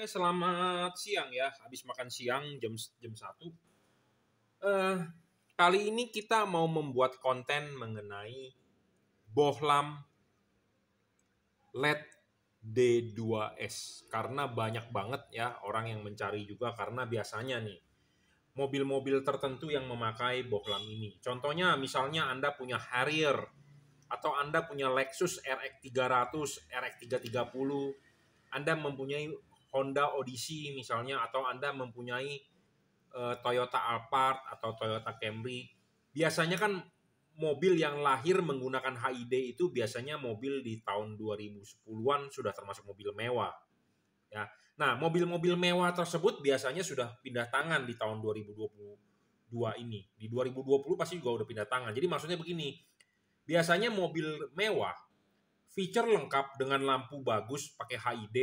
Selamat siang ya. Habis makan siang jam 1. Eh, Kali ini kita mau membuat konten mengenai bohlam LED D2S. Karena banyak banget ya orang yang mencari juga karena biasanya nih mobil-mobil tertentu yang memakai bohlam ini. Contohnya misalnya Anda punya Harrier atau Anda punya Lexus RX 300, RX 330, Anda mempunyai Honda Odyssey misalnya, atau Anda mempunyai Toyota Alphard atau Toyota Camry. Biasanya kan mobil yang lahir menggunakan HID itu biasanya mobil di tahun 2010-an sudah termasuk mobil mewah. Ya. Nah, mobil-mobil mewah tersebut biasanya sudah pindah tangan di tahun 2022 ini. Di 2020 pasti juga udah pindah tangan. Jadi maksudnya begini, biasanya mobil mewah feature lengkap dengan lampu bagus pakai HID,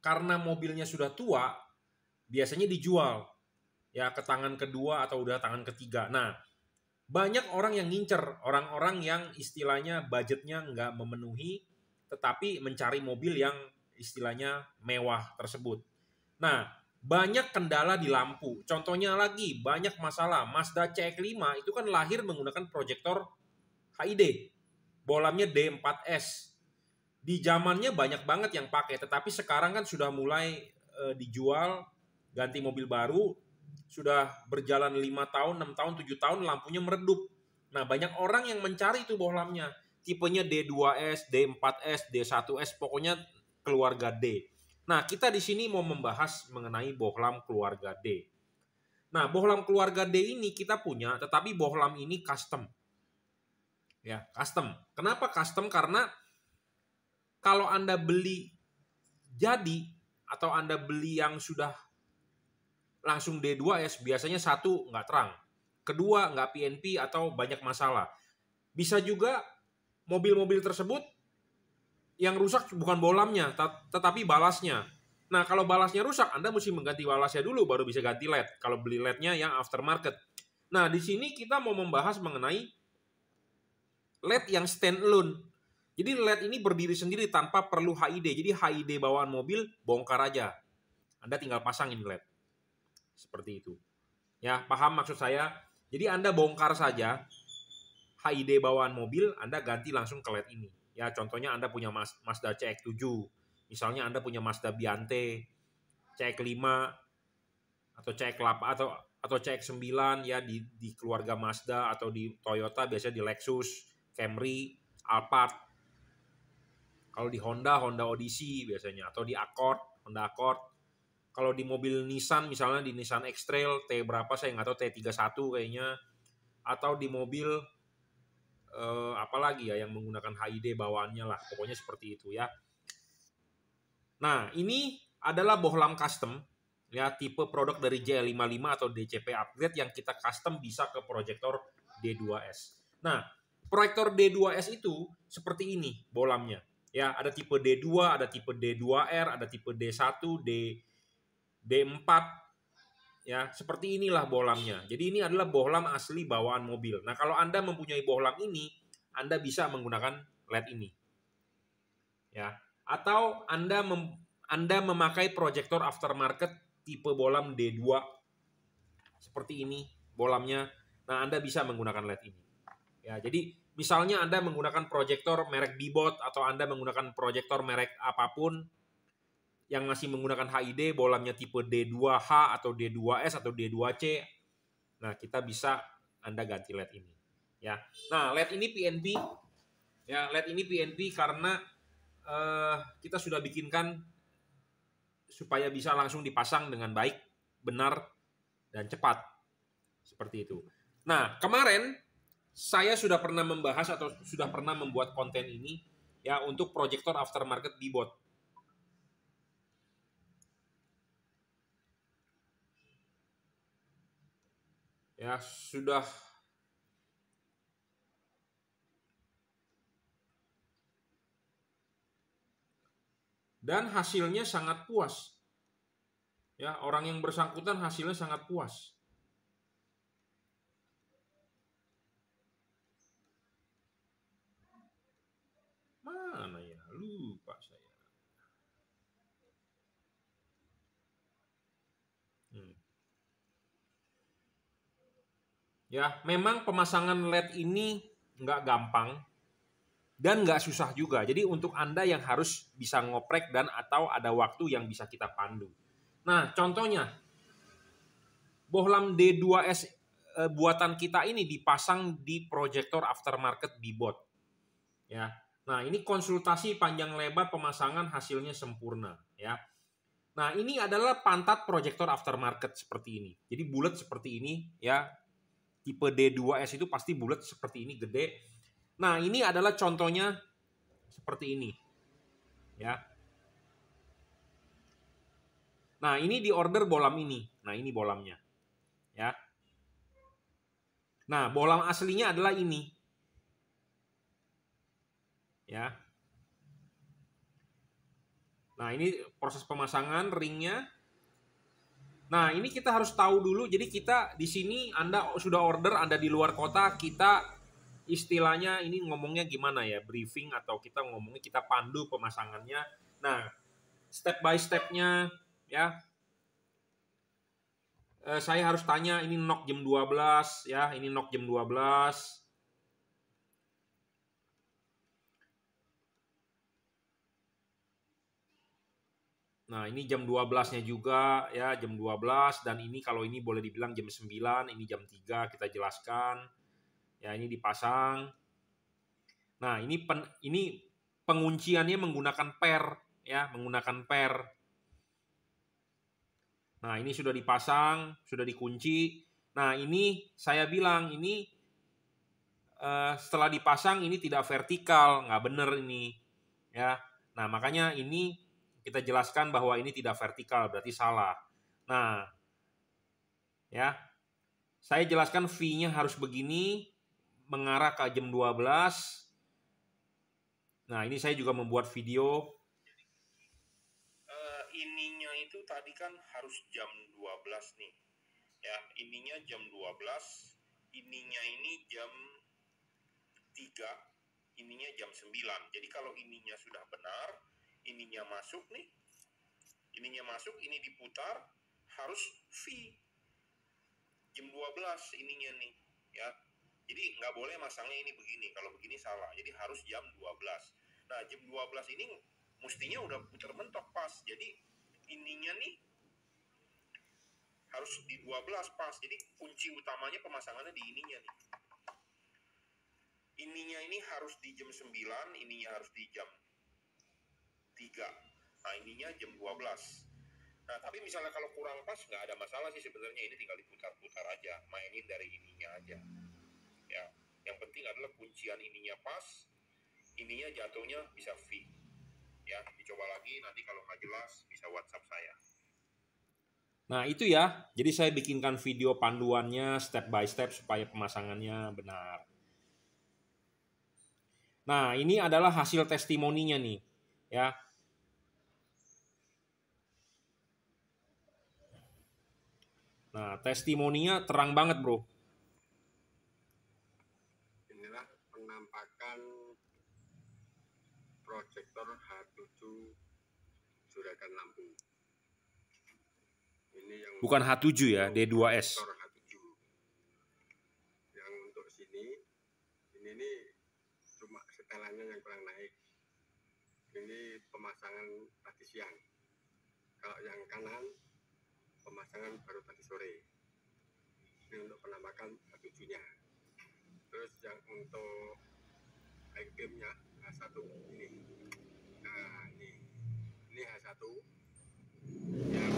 karena mobilnya sudah tua, biasanya dijual ya ke tangan kedua atau udah tangan ketiga. Nah, banyak orang yang ngincer, orang-orang yang istilahnya budgetnya nggak memenuhi, tetapi mencari mobil yang istilahnya mewah tersebut. Nah, banyak kendala di lampu. Contohnya lagi, banyak masalah. Mazda CX-5 itu kan lahir menggunakan proyektor HID. Bohlamnya D4S. Di zamannya banyak banget yang pakai, tetapi sekarang kan sudah mulai dijual, ganti mobil baru, sudah berjalan 5 tahun, 6 tahun, 7 tahun, lampunya meredup. Nah, banyak orang yang mencari itu bohlamnya. Tipenya D2S, D4S, D1S, pokoknya keluarga D. Nah, kita di sini mau membahas mengenai bohlam keluarga D. Nah, bohlam keluarga D ini kita punya, tetapi bohlam ini custom. Ya, custom. Kenapa custom? Karena kalau Anda beli jadi atau Anda beli yang sudah langsung D2S, biasanya satu nggak terang, kedua nggak PNP atau banyak masalah. Bisa juga mobil-mobil tersebut yang rusak bukan bohlamnya, tetapi balasnya. Nah, kalau balasnya rusak, Anda mesti mengganti balasnya dulu, baru bisa ganti LED. Kalau beli LED-nya yang aftermarket. Nah, di sini kita mau membahas mengenai LED yang standalone. Jadi LED ini berdiri sendiri tanpa perlu HID. Jadi HID bawaan mobil bongkar aja. Anda tinggal pasangin LED. Seperti itu. Ya, paham maksud saya? Jadi Anda bongkar saja HID bawaan mobil, Anda ganti langsung ke LED ini. Ya, contohnya Anda punya Mazda CX-7. Misalnya Anda punya Mazda Biante, CX-5 atau CX-8 atau CX-9 ya di keluarga Mazda, atau di Toyota biasanya di Lexus, Camry, Alphard. Kalau di Honda Odyssey biasanya, atau di Honda Accord. Kalau di mobil Nissan, misalnya di Nissan X-Trail, T berapa saya nggak tahu, T31 kayaknya. Atau di mobil apalagi ya yang menggunakan HID bawaannya lah. Pokoknya seperti itu ya. Nah, ini adalah bohlam custom. Ya, tipe produk dari J55 atau DCP upgrade yang kita custom bisa ke proyektor D2S. Nah, proyektor D2S itu seperti ini bohlamnya. Ya, ada tipe D2, ada tipe D2R, ada tipe D1, D4. Ya, seperti inilah bohlamnya. Jadi ini adalah bohlam asli bawaan mobil. Nah, kalau Anda mempunyai bohlam ini, Anda bisa menggunakan LED ini. Ya, atau Anda memakai proyektor aftermarket tipe bohlam D2 seperti ini bohlamnya. Nah, Anda bisa menggunakan LED ini. Ya, jadi misalnya Anda menggunakan proyektor merek Bibot atau Anda menggunakan proyektor merek apapun yang masih menggunakan HID, bohlamnya tipe D2H atau D2S atau D2C. Nah, kita bisa Anda ganti LED ini. Ya. Nah, LED ini PNP. Ya, LED ini PNP karena kita sudah bikinkan supaya bisa langsung dipasang dengan baik, benar, dan cepat. Seperti itu. Nah, kemarin saya sudah pernah membahas atau sudah pernah membuat konten ini ya untuk proyektor aftermarket Bibot. Ya, sudah dan hasilnya sangat puas. Ya, orang yang bersangkutan hasilnya sangat puas. Mana ya? Lupa saya. Ya, memang pemasangan LED ini nggak gampang dan nggak susah juga. Jadi untuk Anda yang harus bisa ngoprek dan atau ada waktu yang bisa kita pandu. Nah, contohnya bohlam D2S buatan kita ini dipasang di proyektor aftermarket Bibot. Ya. Nah, ini konsultasi panjang lebar pemasangan hasilnya sempurna, ya. Nah, ini adalah pantat proyektor aftermarket seperti ini. Jadi bulat seperti ini, ya. Tipe D2S itu pasti bulat seperti ini, gede. Nah, ini adalah contohnya seperti ini. Ya. Nah, ini di order bohlam ini. Nah, ini bohlamnya. Ya. Nah, bohlam aslinya adalah ini. Ya. Nah, ini proses pemasangan ringnya. Nah, ini kita harus tahu dulu. Jadi kita di sini Anda sudah order, Anda di luar kota, kita istilahnya ini ngomongnya gimana ya, briefing atau kita ngomongnya kita pandu pemasangannya. Nah, step by stepnya ya. Saya harus tanya ini knock jam 12 ya, ini knock jam 12. Nah, ini jam 12-nya juga ya, jam 12 dan ini kalau ini boleh dibilang jam 9, ini jam 3 kita jelaskan. Ya, ini dipasang. Nah, ini pengunciannya menggunakan per ya, menggunakan per. Nah, ini sudah dipasang, sudah dikunci. Nah, ini saya bilang ini setelah dipasang ini tidak vertikal, nggak benar ini ya. Nah, makanya ini kita jelaskan bahwa ini tidak vertikal, berarti salah. Nah, ya. Saya jelaskan V-nya harus begini, mengarah ke jam 12. Nah, ini saya juga membuat video. Ininya itu tadi kan harus jam 12 nih. Ya, ininya jam 12, ininya ini jam 3, ininya jam 9. Jadi kalau ininya sudah benar, ininya masuk nih. Ininya masuk, ini diputar, harus V. Jam 12 ininya nih, ya. Jadi nggak boleh masangnya ini begini, kalau begini salah. Jadi harus jam 12. Nah, jam 12 ini mestinya udah putar mentok pas. Jadi ininya nih harus di 12 pas. Jadi kunci utamanya pemasangannya di ininya nih. Ininya ini harus di jam 9, ininya harus di jam 3. Nah, ininya jam 12. Nah, tapi misalnya kalau kurang pas nggak ada masalah sih sebenarnya, ini tinggal diputar-putar aja, mainin dari ininya aja. Ya, yang penting adalah kuncian ininya pas, ininya jatuhnya bisa V. Ya, dicoba lagi, nanti kalau nggak jelas bisa WhatsApp saya. Nah, itu ya. Jadi saya bikinkan video panduannya step by step supaya pemasangannya benar. Nah, ini adalah hasil testimoninya nih, ya. Nah, testimoninya terang banget, bro. Inilah penampakan proyektor H7 juragan lampu. Ini yang bukan H7 ya, D2S. H7. Yang untuk sini, ini nih cuma setelannya yang kurang naik. Ini pemasangan tadi siang. Kalau yang kanan, pemasangan baru tadi sore. Ini untuk penampakan H7-nya. Terus yang untuk game-nya H1 ini. Nah, ini H1. Yang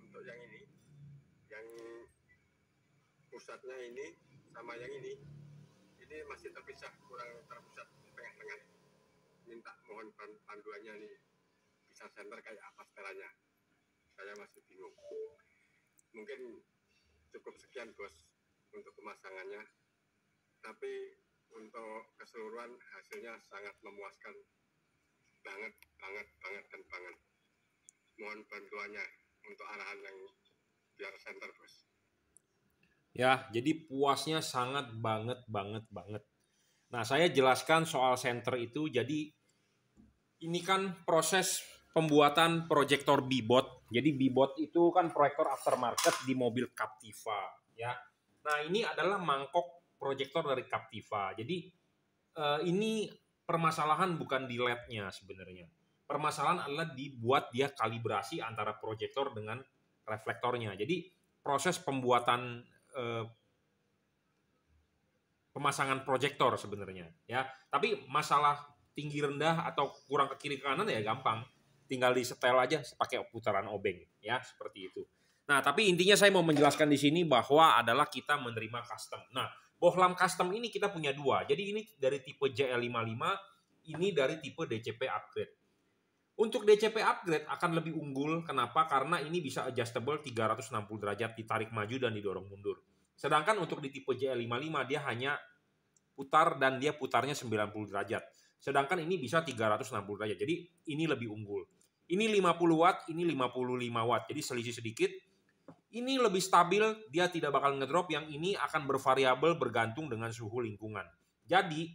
untuk yang ini, yang pusatnya ini sama yang ini masih terpisah, kurang terpusat di tengah-tengah. Minta mohon panduannya nih, bisa center kayak apa setelahnya. Saya masih bingung. Mungkin cukup sekian bos untuk pemasangannya, tapi untuk keseluruhan hasilnya sangat memuaskan banget. Mohon bantuannya untuk arahan yang biar center bos. Ya, jadi puasnya sangat banget. Nah, saya jelaskan soal center itu. Jadi ini kan proses pembuatan proyektor B-Bot. Jadi B-Bot itu kan proyektor aftermarket di mobil Captiva ya. Nah, ini adalah mangkok proyektor dari Captiva. Jadi ini permasalahan bukan di LED-nya sebenarnya. Permasalahan adalah dibuat dia kalibrasi antara proyektor dengan reflektornya. Jadi proses pembuatan pemasangan proyektor sebenarnya ya. Tapi masalah tinggi rendah atau kurang ke kiri ke kanan ya gampang. Tinggal disetel aja pakai putaran obeng ya, seperti itu. Nah, tapi intinya saya mau menjelaskan di sini bahwa adalah kita menerima custom. Nah, bohlam custom ini kita punya dua. Jadi ini dari tipe JL55, ini dari tipe DCP upgrade. Untuk DCP upgrade akan lebih unggul. Kenapa? Karena ini bisa adjustable 360 derajat, ditarik maju dan didorong mundur. Sedangkan untuk di tipe JL55 dia hanya putar dan dia putarnya 90 derajat. Sedangkan ini bisa 360 derajat. Jadi ini lebih unggul. Ini 50 watt, ini 55 watt. Jadi selisih sedikit. Ini lebih stabil, dia tidak bakal ngedrop. Yang ini akan bervariabel bergantung dengan suhu lingkungan. Jadi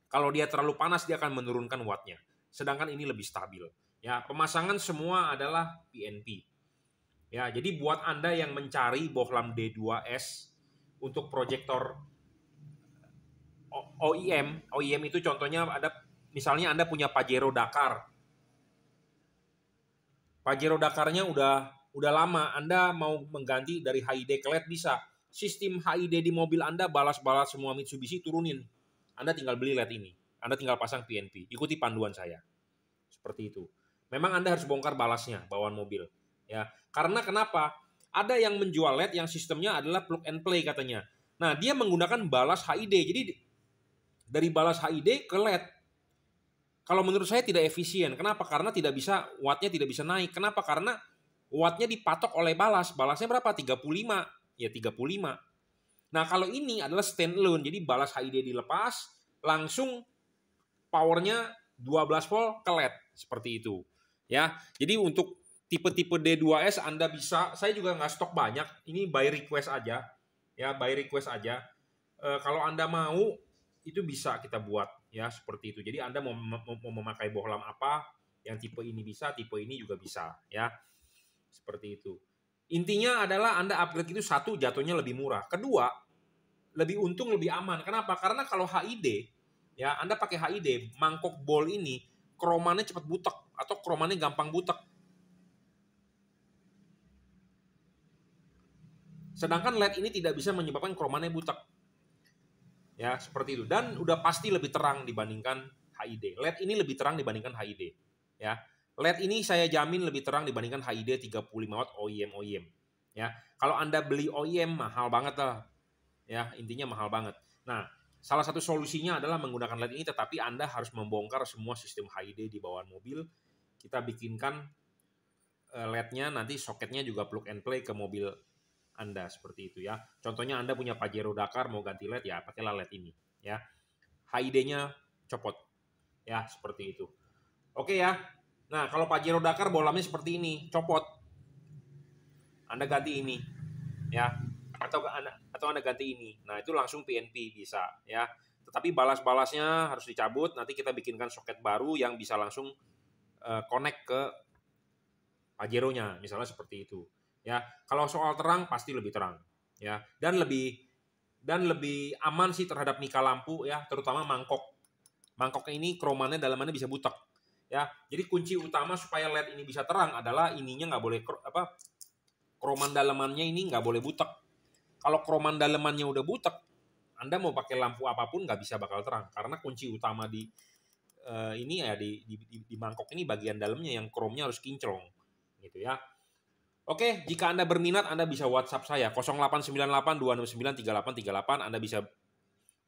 kalau dia terlalu panas dia akan menurunkan wattnya. Sedangkan ini lebih stabil. Ya, pemasangan semua adalah PNP. Ya, jadi buat Anda yang mencari bohlam D2S untuk proyektor OEM itu contohnya ada, misalnya Anda punya Pajero Dakar. Pajero Dakarnya udah lama, Anda mau mengganti dari HID ke LED bisa. Sistem HID di mobil Anda balas-balas semua Mitsubishi turunin. Anda tinggal beli LED ini. Anda tinggal pasang PNP. Ikuti panduan saya. Seperti itu. Memang Anda harus bongkar balasnya bawaan mobil. Ya, karena kenapa? Ada yang menjual LED yang sistemnya adalah plug and play katanya. Nah, dia menggunakan balas HID. Jadi dari balas HID ke LED. Kalau menurut saya tidak efisien. Kenapa? Karena wattnya tidak bisa naik. Kenapa? Karena wattnya dipatok oleh balas. Balasnya berapa? 35. Ya 35. Nah, kalau ini adalah standalone. Jadi balas HID dilepas, langsung powernya 12 volt ke LED. Seperti itu. Ya, jadi untuk tipe-tipe D2S Anda bisa, saya juga nggak stok banyak. Ini by request aja. Ya, by request aja. Kalau Anda mau, itu bisa kita buat ya seperti itu. Jadi Anda mau memakai bohlam apa, yang tipe ini bisa, tipe ini juga bisa ya. Seperti itu. Intinya adalah Anda upgrade itu satu, jatuhnya lebih murah. Kedua, lebih untung, lebih aman. Kenapa? Karena kalau HID ya, Anda pakai HID, mangkok bol ini kromannya cepat butek atau kromannya gampang butek. Sedangkan LED ini tidak bisa menyebabkan kromannya butek. Ya, seperti itu. Dan udah pasti lebih terang dibandingkan HID. LED ini lebih terang dibandingkan HID. Ya. LED ini saya jamin lebih terang dibandingkan HID 35 watt OEM. Ya. Kalau Anda beli OEM mahal banget lah. Ya, intinya mahal banget. Nah, salah satu solusinya adalah menggunakan LED ini, tetapi Anda harus membongkar semua sistem HID di bawah mobil. Kita bikinkan LED-nya, nanti soketnya juga plug and play ke mobil Anda seperti itu ya. Contohnya Anda punya Pajero Dakar mau ganti LED ya, pakailah LED ini ya. HID-nya copot. Ya, seperti itu. Oke ya. Nah, kalau Pajero Dakar bohlamnya seperti ini, copot. Anda ganti ini. Ya. Atau Anda ganti ini. Nah, itu langsung PNP bisa ya. Tetapi balas-balasnya harus dicabut, nanti kita bikinkan soket baru yang bisa langsung connect ke Pajero-nya, misalnya seperti itu. Ya, kalau soal terang pasti lebih terang, ya, dan lebih aman sih terhadap mika lampu ya, terutama mangkok. Mangkok ini kromannya dalamannya bisa butek, ya. Jadi kunci utama supaya LED ini bisa terang adalah ininya nggak boleh kroman dalamannya ini nggak boleh butek. Kalau kroman dalamannya udah butek, Anda mau pakai lampu apapun nggak bisa bakal terang, karena kunci utama di ini ya di mangkok ini bagian dalamnya yang kromnya harus kinclong, gitu ya. Oke, jika Anda berminat, Anda bisa WhatsApp saya 0898-269-3838. Anda bisa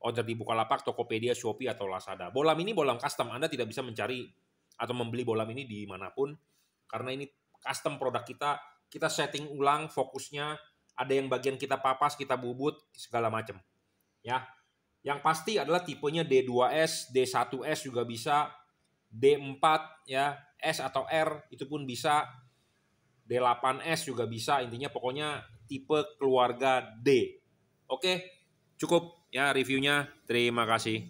order di Bukalapak, Tokopedia, Shopee, atau Lazada. Bohlam ini bohlam custom. Anda tidak bisa mencari atau membeli bohlam ini dimanapun. Karena ini custom produk kita. Kita setting ulang fokusnya. Ada yang bagian kita papas, kita bubut, segala macam. Ya, yang pasti adalah tipenya D2S, D1S juga bisa, D4 ya, S atau R itu pun bisa. D8S juga bisa, intinya pokoknya tipe keluarga D. Oke, cukup ya reviewnya. Terima kasih.